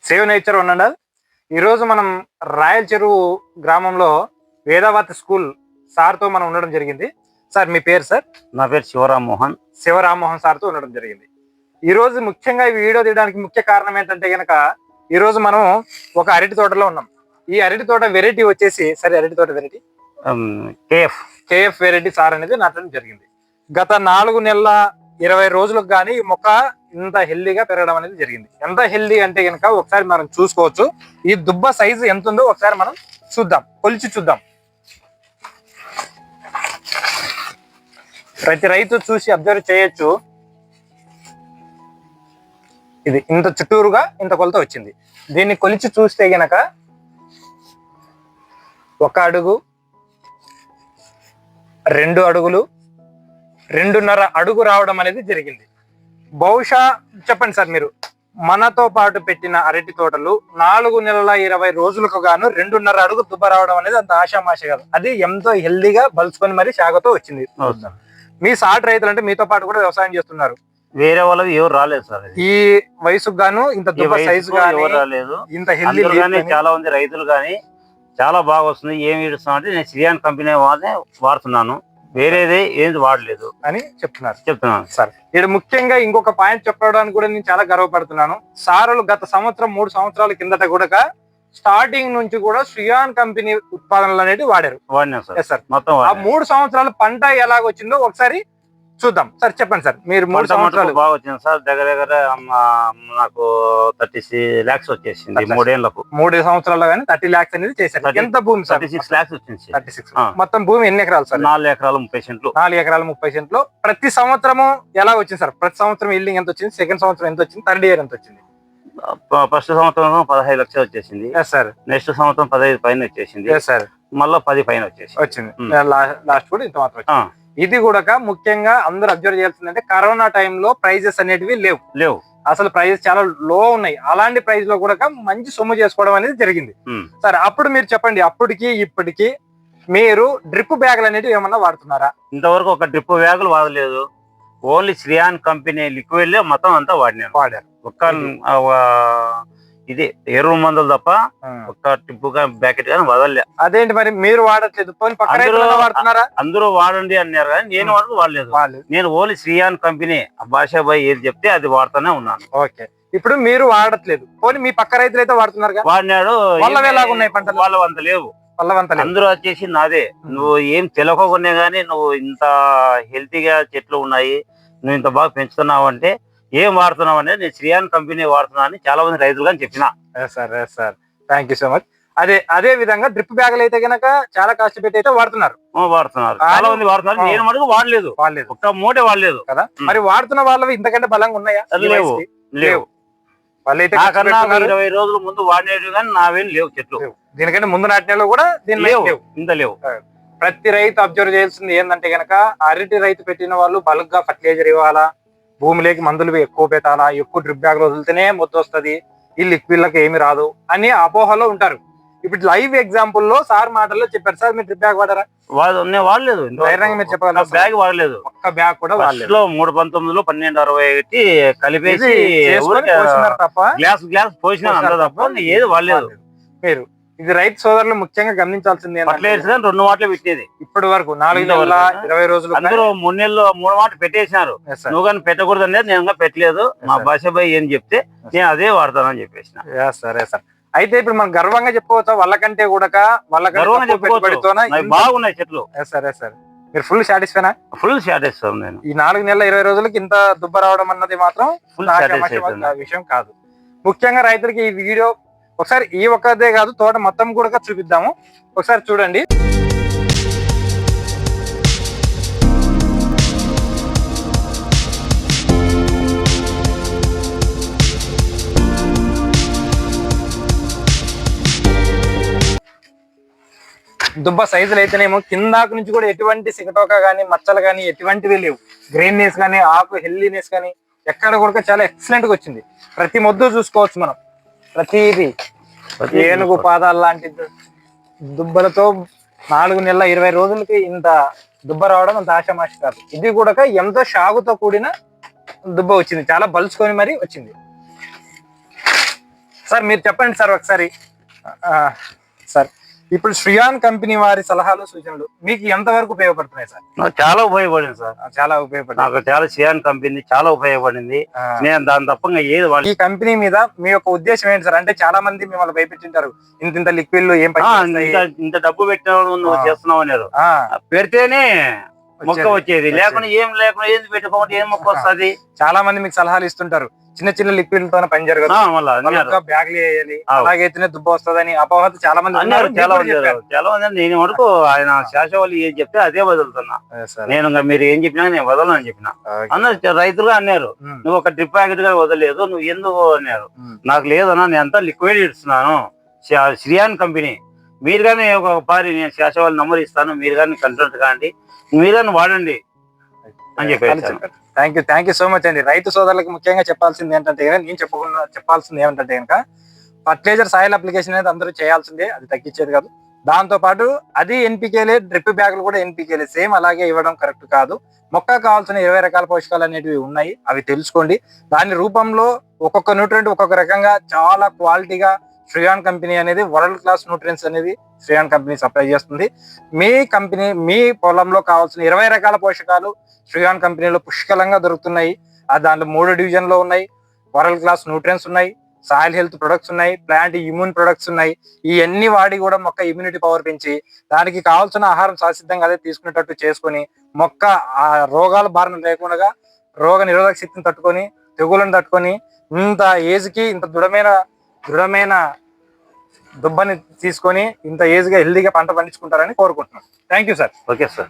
Save nature ఉండండి. ఈరోజు మనం రాయల్ చెరువు గ్రామంలో వేదావతి స్కూల్ సార్తో మనం ఉండడం జరిగింది. సార్ మీ పేరు? సార్ నా పేరు శివరామ్మోహన్ సార్తో ఉండడం జరిగింది. ఈరోజు ముఖ్యంగా ఈ వీడియో తీయడానికి ముఖ్య కారణం ఏంటంటే కనుక ఈరోజు మనం ఒక అరటి తోటలో ఉన్నాం. ఈ అరటి తోట వెరైటీ వచ్చేసి అరటి తోట వెరైటీ కేఎఫ్ వెరైటీ సార్ అనేది నాటడం జరిగింది. గత 4 నెలల 20 రోజులకు కానీ ఈ మొక్క ఇంత హెల్దీగా పెరగడం అనేది జరిగింది. ఎంత హెల్దీ అంటే కనుక ఒకసారి మనం చూసుకోవచ్చు. ఈ దుబ్బ సైజు ఎంత ఉందో ఒకసారి మనం చూద్దాం, కొలిచి చూద్దాం. ప్రతి రైతు చూసి అబ్జర్వ్ చేయొచ్చు. ఇది ఇంత చుట్టూరుగా ఇంత కొలత వచ్చింది. దీన్ని కొలిచి చూస్తే గనక 1 అడుగు, 2 అడుగులు, 2.5 అడుగు రావడం అనేది జరిగింది. బహుశా చెప్పండి సార్, మీరు మనతో పాటు పెట్టిన అరటి తోటలు 4 నెలల 20 రోజులకు గాను 2.5 అడుగు దుబ్బ రావడం అనేది అంత ఆషామాష కాదు. అది ఎంతో హెల్దీగా బలుచుకొని మరి సాగుతో వచ్చింది. మీ సాటి రైతులు అంటే మీతో పాటు కూడా వ్యవసాయం చేస్తున్నారు, వేరే వాళ్ళకి ఎవరు రాలేదు సార్. ఈ వయసుకు గాను ఇంత దుబ్బ సైజు రాలేదు, ఇంత హెల్దీ చాలా మంది రైతులు కానీ చాలా బాగా వస్తుంది. ఏమి ఇడుస్తాం అంటే నేను సిరియాన్ కంపెనీ వాడుతున్నాను, వేరేది ఏది వాడలేదు అని చెప్తున్నాను సార్. ఇక్కడ ముఖ్యంగా ఇంకొక పాయింట్ చెప్పడానికి కూడా నేను చాలా గర్వపడుతున్నాను. సారులు గత సంవత్సరం 3 సంవత్సరాల కిందట కూడా స్టార్టింగ్ నుంచి కూడా శ్రియాన్ కంపెనీ ఉత్పాదనలు అనేది వాడారు. మొత్తం ఆ 3 సంవత్సరాల పంట ఎలాగొచ్చిందో ఒకసారి చూద్దాం. సార్ చెప్పండి సార్, మీరు 3 సంవత్సరాలు బాగా వచ్చింది సార్. దగ్గర నాకు 30 lakhs వచ్చేసింది 3 ఏళ్లకు. 3 సంవత్సరాల్లో కానీ 30 lakhs అనేది చేశారు. ఎంత భూమి సార్? 36 lakhs వచ్చింది. 36. మొత్తం భూమి ఎన్ని ఎకరాలు సార్? 4 ఎకరాలు 30 సెంట్లు. 4 ఎకరాలు 30 సెంట్లు. ప్రతి సంవత్సరము ఎలా వచ్చింది సార్? ప్రతి సంవత్సరం ఇల్డింగ్ ఎంత వచ్చింది? సెకండ్ సంవత్సరం ఎంత వచ్చింది? థర్డ్ ఇయర్ ఎంత వచ్చింది? ఫస్ట్ సంవత్సరం 15 లక్షలు వచ్చేసింది సార్. నెక్స్ట్ సంవత్సరం 15 పైన వచ్చేసింది సార్. మళ్ళీ 10 పైన వచ్చింది. లాస్ట్ కూడా ఇంత మాత్రం. ఇది కూడా ముఖ్యంగా అందరూ అబ్జర్వ్ చేయాల్సిందంటే కరోనా టైంలో ప్రైజెస్ అనేటివి లేవు, అసలు ప్రైజెస్ చాలా లో ఉన్నాయి. అలాంటి ప్రైస్ లో కూడా మంచి సొమ్ము చేసుకోవడం అనేది జరిగింది. సరే, అప్పుడు మీరు చెప్పండి, అప్పటికి ఇప్పటికి మీరు డ్రిప్ బ్యాగులు అనేవి ఏమన్నా వాడుతున్నారా? ఇంతవరకు ఒక డ్రిప్ బ్యాగులు వాడలేదు. ఓన్లీ శ్రియాన్ కంపెనీ లిక్విడ్ మొత్తం అంతా వాడారు. ఒక్క ఇది ఎరువు మందులు తప్ప ఒక్క టిప్పు ప్యాకెట్ కానీ వదలలే. అదేంటి మరి మీరు వాడట్లేదు? వాడుతున్నారా? అందరూ వాడండి అన్నారు కానీ నేను వాడలేదు. నేను ఓన్లీ శ్రియాన్ కంపెనీ భాషాబాయ్ ఏది చెప్తే అది వాడుతూనే ఉన్నాను. ఓకే, ఇప్పుడు మీరు వాడట్లేదు, పోనీ మీ పక్క రైతులు అయితే వాడుతున్నారు. వాడినాడు. వాళ్ళ పంటలు వాళ్ళ వంత లేవు, అందరూ వచ్చేసి నాదే. నువ్వు ఏం తెలియకుండా గానీ నువ్వు ఇంత హెల్తీగా చెట్లు ఉన్నాయి, నువ్వు ఇంత బాగా పెంచుతున్నావు అంటే ఏం వాడుతున్నావు అనేది నేను శ్రియాన్ కంపెనీ వాడుతున్నా అని చాలా మంది రైతులు కానీ చెప్పిన. Sir thank you so much. అదే విధంగా డ్రిప్ బ్యాగులు అయితే గనక చాలా కాస్ట్ పెట్టి అయితే వాడుతున్నారు చాలా మంది వాడుతున్నారు. నేను మటుకు వాడలేదు, ఒక్క మూటే వాడలేదు కదా. మరి వాడుతున్న వాళ్ళవి ఇంతకంటే బలంగా ఉన్నాయా? లేవు. వాళ్ళైతే 20 రోజుల ముందు వాడినవి కానీ నావేం లేవు చెట్లు. దీనికంటే ముందు నాటినలో కూడా ఇంత లేవు. ప్రతి రైతు అబ్జర్వ్ చేయాల్సింది ఏంటంటే గనక అరటి రైతు పెట్టిన వాళ్ళు బల్క్ గా ఫర్టిలైజర్ ఇవ్వాలా, భూమిలోకి మందులు ఎక్కువ పెట్టాలా, ఎక్కువ డ్రిప్ బ్యాగ్ వదిలితేనే మొద్దు వస్తుంది, ఈ లిక్విడ్లకు ఏమి రాదు అని అపోహలో ఉంటారు. ఇప్పుడు లైవ్ ఎగ్జాంపుల్ లో సార్ మాటల్లో చెప్పారు. సార్ మీరు డ్రిప్ బ్యాగ్ వాడారా? వాడలేదు. మీరు చెప్పగలరా? బ్యాగ్ వాడలేదు, ఒక్క బ్యాగ్ కూడా వాడలేదు. 319లో 1261 కలిపేసి తప్ప గ్లాస్ పోసిన తప్ప ఏది వాడలేదు. మీరు ఇది రైతు సోదరులు ముఖ్యంగా గమనించాల్సింది 2 మాటలు పెట్టేది. ఇప్పటి వరకు 4 నెలల 20 రోజులు అందరూ 3 నెలలు 3 మాటలు పెట్టేసినారు. నువ్వు కానీ పెట్టకూడదు అనేది నేను పెట్టలేదు. మా భాషాబాయ్ ఏం చెప్తే నేను అదే వాడతానని చెప్పేసిన. సరే సార్, అయితే ఇప్పుడు మనం గర్వంగా చెప్పుకోవచ్చా? వాళ్ళకంటే కూడా బాగున్నాయి చెట్లు. సరే సార్, మీరు ఫుల్ సాటిస్ఫైనా? ఫుల్ సాటిస్ఫై నేను. ఈ 4 నెలల 20 రోజులకి ఇంత దుబ్బ రావడం అన్నది మాత్రం ఫుల్ విషయం కాదు. ముఖ్యంగా రైతులకి ఈ వీడియో ఒకసారి ఈ ఒక్కదే కాదు, తోట మొత్తం కూడా చూపిద్దాము. ఒకసారి చూడండి. దుబ్బ సైజులు అయితేనేమో కిందాకు నుంచి కూడా ఎటువంటి సిగటోక కానీ మచ్చలు కానీ ఎటువంటివి లేవు. గ్రీన్నెస్ కానీ ఆకు హెల్దీనెస్ కానీ ఎక్కడ కూడా చాలా ఎక్సలెంట్ గా వచ్చింది. ప్రతి మొద్దు చూసుకోవచ్చు మనం, ప్రతిదీ ఏనుగు పాదాలు లాంటి దుబ్బలతో 4 నెలల 20 రోజులకి ఇంత దుబ్బ రావడం అంత ఆషామాషి కాదు. ఇది కూడా ఎంతో షాగుతో కూడిన దుబ్బ వచ్చింది, చాలా బలుచుకొని మరి వచ్చింది. సార్ మీరు చెప్పండి సార్ ఒకసారి. ఆ, సార్ ఇప్పుడు శ్రియాన్ కంపెనీ వారి సలహాలు సూచనలు మీకు ఎంతవరకు ఉపయోగపడుతున్నాయి సార్? నాకు చాలా ఉపయోగపడింది సార్. చాలా ఉపయోగపడుతుంది. నాకు చాలా సియాన్ కంపెనీ చాలా ఉపయోగపడింది. ఆ, నేను దాని తప్ప ఏది ఈ కంపెనీ మీద మీ యొక్క ఉద్దేశం ఏంటి సార్? అంటే చాలా మంది మిమ్మల్ని భయపెట్టింటారు, ఇంత లిక్విడ్లు ఏం పని చేస్తాయి? ఇంత డబ్బు పెట్టిన నువ్వు చేస్తున్నావు అన్నారు. ఆ, పెడితేనే మొక్క వచ్చేది, లేకుండా ఏం లేకుండా ఏంది పెట్టుకోమంటే ఏం మొక్క వస్తుంది? చాలా మంది మీకు సలహాలు ఇస్తుంటారు, చిన్న చిన్న లిక్విడ్ తోనే పని జరగదు, బ్యాగ్లు వేయాలి, అలాగైతేనే దుబ్బ వస్తుందని అపోహత చాలా మంది అన్నారు. ఉన్నారు. చాలా మీరు మంది కూడా చెప్పారు. చాలా మంది నేను వరకు ఆయన శాశ్వత ఏం చెప్తే అదే వదులుతున్నా. సరే. నేను ఇంకా మీరు ఏం చెప్పినా నేను వదలను అని చెప్పిన. ఓకే. అన్నారు రైతులుగా అన్నారు, ఉమ్, నువ్వు ఒక డ్రిప్ ప్యాకెట్ గా వదలలేదు, నువ్వు ఎందుకు అన్నారు. ఉమ్. నాకు లేదన్నా, నేను అంతా లిక్విడ్ ఇస్తున్నాను, శ్రియాన్ కంపెనీ. మీరు కానీ ఒక పారి నేను శాశ్వత నంబర్ ఇస్తాను, మీరు కానీ కన్సల్ట్ కాండి, మీరు కానీ వాడండి అని చెప్పారు. థ్యాంక్ యూ సో మచ్ అండి. రైతు సోదరులకు ముఖ్యంగా చెప్పాల్సింది ఏంటంటే కనుక, నేను చెప్పాల్సింది ఏమంటే కనుక, ఫర్టిలైజర్ సాయిల్ అప్లికేషన్ అనేది అందరూ చేయాల్సిందే, అది తగ్గించేది కాదు. దాంతో పాటు అది ఎన్పికేలే, డ్రిప్ బ్యాగులు కూడా ఎన్పికేలే, సేమ్ అలాగే ఇవ్వడం కరెక్ట్ కాదు. మొక్క కావాల్సిన 20 రకాల పోషకాలు అనేటివి ఉన్నాయి, అవి తెలుసుకోండి. దాని రూపంలో ఒక్కొక్క న్యూట్రియంట్ ఒక్కొక్క రకంగా చాలా క్వాలిటీగా శ్రియాన్ కంపెనీ అనేది వరల్డ్ క్లాస్ న్యూట్రియన్స్ అనేది శ్రియాన్ కంపెనీ సప్లై చేస్తుంది. మీ కంపెనీ మీ పొలంలో కావాల్సిన 20 రకాల పోషకాలు శ్రియాన్ కంపెనీలో పుష్కలంగా దొరుకుతున్నాయి. దాంట్లో 3 డివిజన్లో ఉన్నాయి. వరల్డ్ క్లాస్ న్యూట్రియన్స్ ఉన్నాయి, సాయిల్ హెల్త్ ప్రొడక్ట్స్ ఉన్నాయి, ప్లాంట్ ఇమ్యూన్ ప్రొడక్ట్స్ ఉన్నాయి. ఇవన్నీ వాడి కూడా మొక్క ఇమ్యూనిటీ పవర్ పెంచి దానికి కావాల్సిన ఆహారం శాసిద్ధంగా అదే తీసుకునేటట్టు చేసుకొని మొక్క ఆ రోగాల బారిన లేకుండా రోగ నిరోధక శక్తిని తట్టుకొని తెగులను తట్టుకొని ఇంత ఏజ్కి ఇంత దృఢమైన దుబ్బని తీసుకొని ఇంత ఏజ్గా హెల్దీగా పంట పండించుకుంటారని కోరుకుంటున్నాం. Thank you sir. Okay sir.